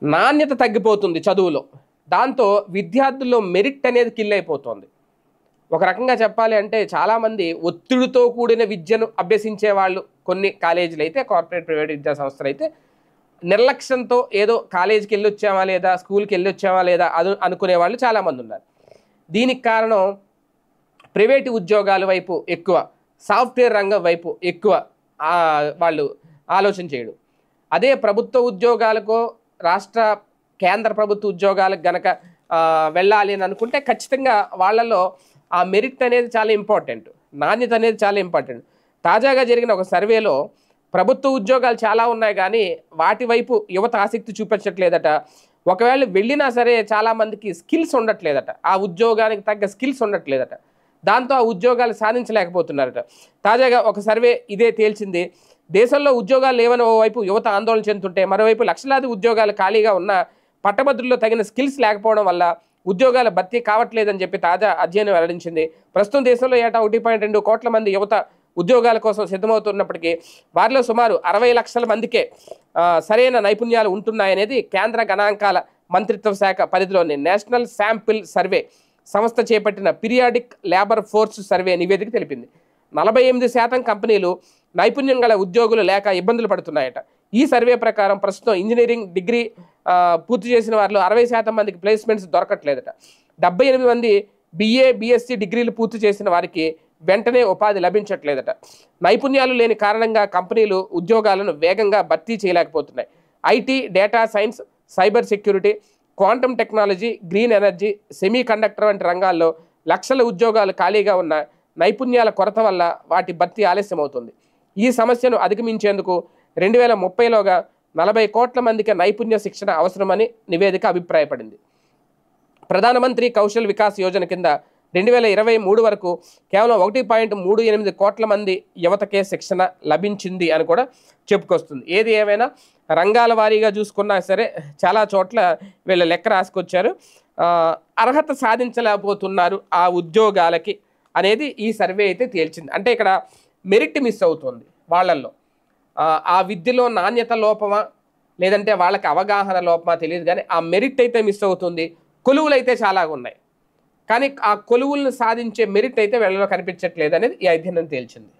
నాణ్యత తగ్గిపోతుంది చదువులో. దాంతో విద్యార్థుల్లో మెరిట్ అనేది కిల్ అయిపోతుంది. ఒక రకంగా చెప్పాలి అంటే చాలామంది ఒత్తిడితో కూడిన విద్యను అభ్యసించే వాళ్ళు కొన్ని కాలేజీలు అయితే, కార్పొరేట్ ప్రైవేట్ విద్యా సంస్థలు అయితే నిర్లక్ష్యంతో ఏదో కాలేజీకి వెళ్ళి వచ్చామా లేదా, స్కూల్కి వెళ్ళి వచ్చామా లేదా అనుకునే వాళ్ళు చాలామంది ఉన్నారు. దీనికి కారణం ప్రైవేటు ఉద్యోగాల వైపు ఎక్కువ, సాఫ్ట్వేర్ రంగం వైపు ఎక్కువ వాళ్ళు ఆలోచన చేయడం. అదే ప్రభుత్వ ఉద్యోగాలకో కేంద్ర ప్రభుత్వ ఉద్యోగాలకు గనక వెళ్ళాలి అని అనుకుంటే ఖచ్చితంగా వాళ్ళలో ఆ మెరిట్ అనేది చాలా ఇంపార్టెంట్, నాణ్యత అనేది చాలా ఇంపార్టెంట్. తాజాగా జరిగిన ఒక సర్వేలో ప్రభుత్వ ఉద్యోగాలు చాలా ఉన్నాయి కానీ వాటి వైపు యువత ఆసక్తి చూపించట్లేదట. ఒకవేళ వెళ్ళినా సరే చాలామందికి స్కిల్స్ ఉండట్లేదట, ఆ ఉద్యోగానికి తగ్గ స్కిల్స్ ఉండట్లేదట. దాంతో ఆ ఉద్యోగాలు సాధించలేకపోతున్నారట. తాజాగా ఒక సర్వే ఇదే తేల్చింది. దేశంలో ఉద్యోగాలు లేవని ఓవైపు యువత ఆందోళన చెందుతుంటే, మరోవైపు లక్షలాది ఉద్యోగాలు ఖాళీగా ఉన్న పట్టభద్రుల్లో తగిన స్కిల్స్ లేకపోవడం వల్ల ఉద్యోగాల భర్తీ కావట్లేదని చెప్పి తాజా అధ్యయనం వెల్లడించింది. ప్రస్తుతం దేశంలో ఏటా 1.2 కోట్ల మంది యువత ఉద్యోగాల కోసం సిద్ధమవుతున్నప్పటికీ వారిలో సుమారు 60 లక్షల మందికే సరైన నైపుణ్యాలు ఉంటున్నాయనేది కేంద్ర గణాంకాల మంత్రిత్వ శాఖ పరిధిలోని నేషనల్ శాంపిల్ సర్వే సంస్థ చేపట్టిన పీరియాడిక్ లేబర్ ఫోర్స్ సర్వే నివేదిక తెలిపింది. 48% కంపెనీలు నైపుణ్యం గల ఉద్యోగులు లేక ఇబ్బందులు పడుతున్నాయట. ఈ సర్వే ప్రకారం ప్రస్తుతం ఇంజనీరింగ్ డిగ్రీ పూర్తి చేసిన వారిలో 60% మందికి ప్లేస్మెంట్స్ దొరకట్లేదట. 78 మంది BA, BSc డిగ్రీలు పూర్తి చేసిన వారికి వెంటనే ఉపాధి లభించట్లేదట. నైపుణ్యాలు లేని కారణంగా కంపెనీలు ఉద్యోగాలను వేగంగా భర్తీ చేయలేకపోతున్నాయి. IT, data science, cyber security, quantum technology, green energy, semi conductor వంటి రంగాల్లో లక్షల ఉద్యోగాలు ఖాళీగా ఉన్న నైపుణ్యాల కొరత వల్ల వాటి భర్తీ ఆలస్యం అవుతుంది. ఈ సమస్యను అధిగమించేందుకు 2030లోగా 40 కోట్ల మందికి నైపుణ్య శిక్షణ అవసరమని నివేదిక అభిప్రాయపడింది. ప్రధానమంత్రి కౌశల్ వికాస్ యోజన కింద 2023 వరకు కేవలం 1.38 కోట్ల మంది యువతకే శిక్షణ లభించింది అని కూడా చెప్పుకొస్తుంది. ఏది ఏమైనా రంగాల వారీగా చూసుకున్నా సరే చాలా చోట్ల వీళ్ళ లెక్క రాసుకొచ్చారు. అర్హత సాధించలేకపోతున్నారు ఆ ఉద్యోగాలకి అనేది ఈ సర్వే అయితే తేల్చింది. అంటే ఇక్కడ మెరిట్ మిస్ అవుతుంది వాళ్ళల్లో. ఆ విద్యలో నాణ్యత లోపమా లేదంటే వాళ్ళకి అవగాహన లోపమా తెలియదు కానీ ఆ మెరిట్ అయితే మిస్ అవుతుంది. కొలువులు అయితే చాలా ఉన్నాయి కానీ ఆ కొలువులను సాధించే మెరిట్ అయితే వీళ్ళలో కనిపించట్లేదు అనేది ఈ అధ్యయనం తేల్చింది.